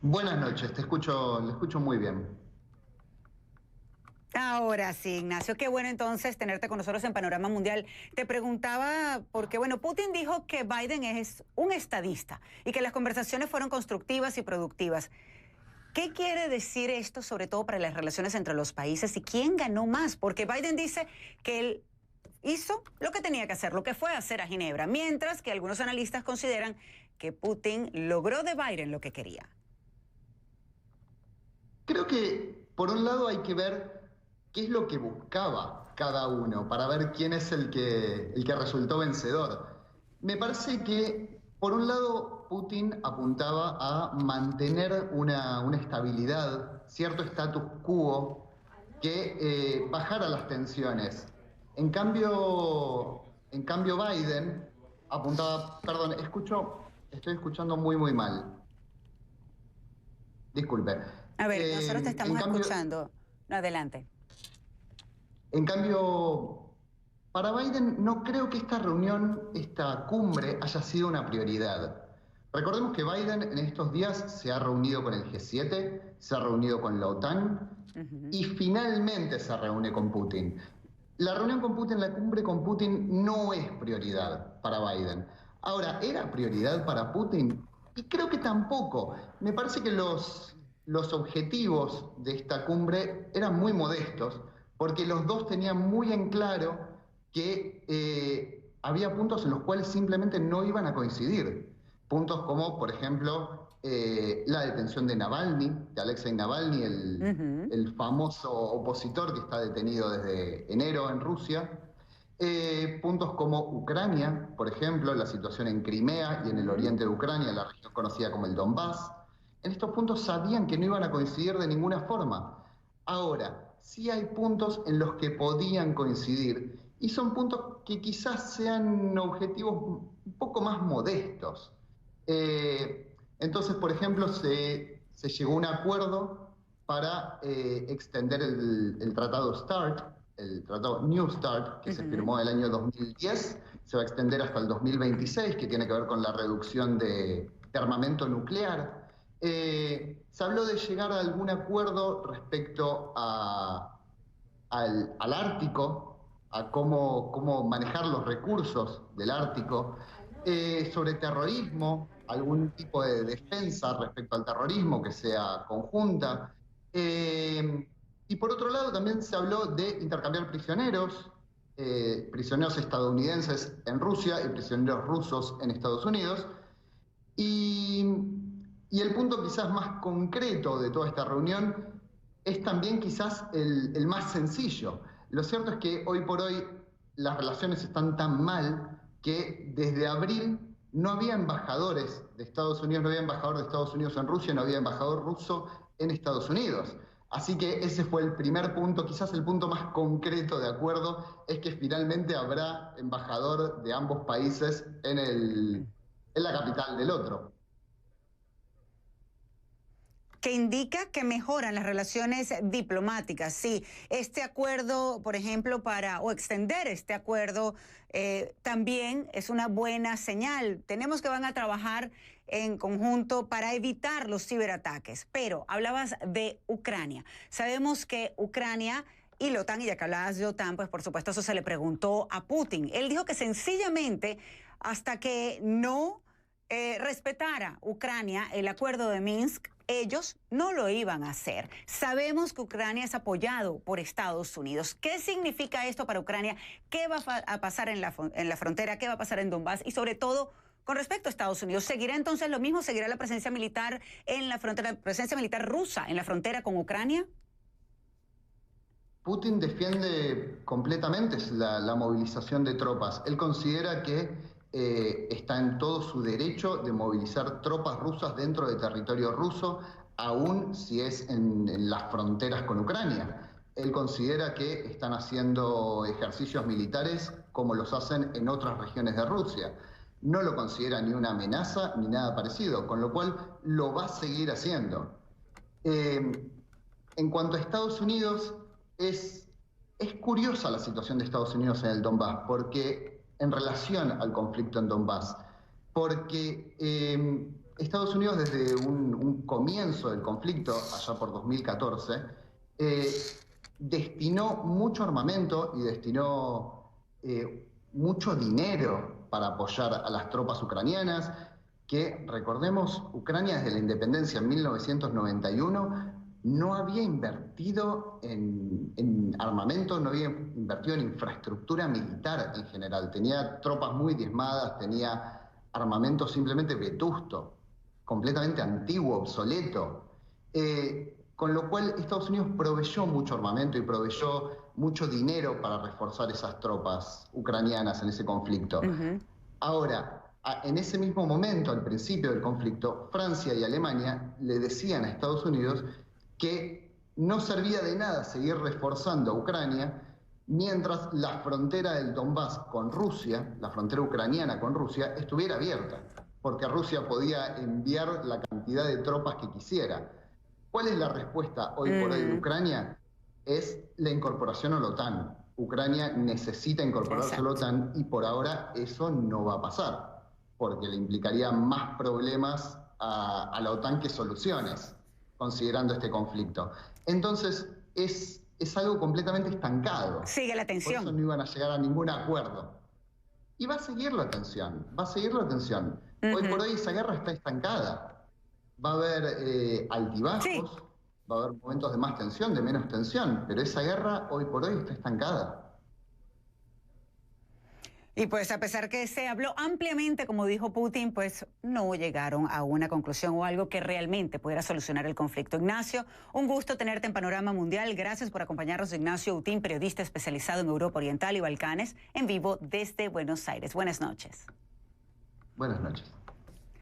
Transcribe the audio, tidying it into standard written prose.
Buenas noches, le escucho muy bien. Ahora sí, Ignacio, qué bueno entonces tenerte con nosotros en Panorama Mundial. Te preguntaba porque, bueno, Putin dijo que Biden es un estadista y que las conversaciones fueron constructivas y productivas. ¿Qué quiere decir esto, sobre todo para las relaciones entre los países y quién ganó más? Porque Biden dice que él hizo lo que tenía que hacer, lo que fue hacer a Ginebra, mientras que algunos analistas consideran que Putin logró de Biden lo que quería. Creo que por un lado hay que ver qué es lo que buscaba cada uno para ver quién es el que resultó vencedor. Me parece que por un lado Putin apuntaba a mantener una estabilidad, cierto status quo que bajara las tensiones. En cambio Biden apuntaba, perdón, estoy escuchando muy mal. Disculpe. A ver, nosotros te En estamos cambio, escuchando. No, adelante. en cambio, para Biden no creo que esta reunión, esta cumbre, haya sido una prioridad. Recordemos que Biden en estos días se ha reunido con el G7, se ha reunido con la OTAN y finalmente se reúne con Putin. La reunión con Putin, la cumbre con Putin no es prioridad para Biden. Ahora, ¿era prioridad para Putin? Y creo que tampoco. Me parece que los objetivos de esta cumbre eran muy modestos, porque los dos tenían muy en claro que había puntos en los cuales simplemente no iban a coincidir. Puntos como, por ejemplo, la detención de Navalny, de Alexei Navalny, Ujú. el famoso opositor que está detenido desde enero en Rusia. Puntos como Ucrania, por ejemplo, la situación en Crimea y en el Ujú. oriente de Ucrania, la región conocida como el Donbass. En estos puntos sabían que no iban a coincidir de ninguna forma. Ahora, sí hay puntos en los que podían coincidir y son puntos que quizás sean objetivos un poco más modestos. Entonces, por ejemplo, se llegó a un acuerdo para extender el tratado START, el tratado New START, que se Ujú. firmó en el año 2010, se va a extender hasta el 2026, que tiene que ver con la reducción de armamento nuclear. Se habló de llegar a algún acuerdo respecto al Ártico, a cómo manejar los recursos del Ártico, sobre terrorismo, algún tipo de defensa respecto al terrorismo que sea conjunta. Eh, y por otro lado también se habló de intercambiar prisioneros, prisioneros estadounidenses en Rusia y prisioneros rusos en Estados Unidos. Y, y el punto quizás más concreto de toda esta reunión es también quizás el más sencillo. Lo cierto es que hoy por hoy las relaciones están tan mal que desde abril no había embajadores de Estados Unidos, no había embajador de Estados Unidos en Rusia, no había embajador ruso en Estados Unidos. Así que ese fue el primer punto, quizás el punto más concreto de acuerdo, es que finalmente habrá embajador de ambos países en la capital del otro. Que indica que mejoran las relaciones diplomáticas. Sí, este acuerdo, por ejemplo, o extender este acuerdo, también es una buena señal. Tenemos que van a trabajar en conjunto para evitar los ciberataques. Pero hablabas de Ucrania. Sabemos que Ucrania y la OTAN, y ya que hablabas de OTAN, pues por supuesto eso se le preguntó a Putin. Él dijo que sencillamente hasta que no respetara Ucrania el acuerdo de Minsk, ellos no lo iban a hacer. Sabemos que Ucrania es apoyado por Estados Unidos. ¿Qué significa esto para Ucrania? ¿Qué va a pasar en la frontera? ¿Qué va a pasar en Donbass? Y sobre todo, con respecto a Estados Unidos, ¿seguirá entonces lo mismo? ¿Seguirá la presencia militar en la frontera, presencia militar rusa en la frontera con Ucrania? Putin defiende completamente la movilización de tropas. Él considera que está en todo su derecho de movilizar tropas rusas dentro de territorio ruso, aun si es en las fronteras con Ucrania. Él considera que están haciendo ejercicios militares como los hacen en otras regiones de Rusia. No lo considera ni una amenaza ni nada parecido, con lo cual lo va a seguir haciendo. Eh, en cuanto a Estados Unidos, es, es curiosa la situación de Estados Unidos en el Donbass, porque en relación al conflicto en Donbass, porque Estados Unidos desde un comienzo del conflicto, allá por 2014, destinó mucho armamento y destinó mucho dinero para apoyar a las tropas ucranianas, que, recordemos, Ucrania desde la independencia en 1991 no había invertido en armamento, no había invertido en infraestructura militar en general. Tenía tropas muy diezmadas, tenía armamento simplemente vetusto, completamente antiguo, obsoleto. Con lo cual Estados Unidos proveyó mucho armamento y proveyó mucho dinero para reforzar esas tropas ucranianas en ese conflicto. Ahora, en ese mismo momento, al principio del conflicto, Francia y Alemania le decían a Estados Unidos que no servía de nada seguir reforzando a Ucrania mientras la frontera del Donbass con Rusia, la frontera ucraniana con Rusia, estuviera abierta, porque Rusia podía enviar la cantidad de tropas que quisiera. ¿Cuál es la respuesta hoy por hoy de Ucrania? Es la incorporación a la OTAN. Ucrania necesita incorporarse a la OTAN y por ahora eso no va a pasar, porque le implicaría más problemas a la OTAN que soluciones, considerando este conflicto. Entonces, es algo completamente estancado. Sigue la tensión. Por eso no iban a llegar a ningún acuerdo. Y va a seguir la tensión, va a seguir la tensión. Hoy por hoy esa guerra está estancada. Va a haber altibajos, va a haber momentos de más tensión, de menos tensión, pero esa guerra hoy por hoy está estancada. Y pues a pesar que se habló ampliamente, como dijo Putin, pues no llegaron a una conclusión o algo que realmente pudiera solucionar el conflicto. Ignacio, un gusto tenerte en Panorama Mundial. Gracias por acompañarnos, Ignacio Utín, periodista especializado en Europa Oriental y Balcanes, en vivo desde Buenos Aires. Buenas noches. Buenas noches.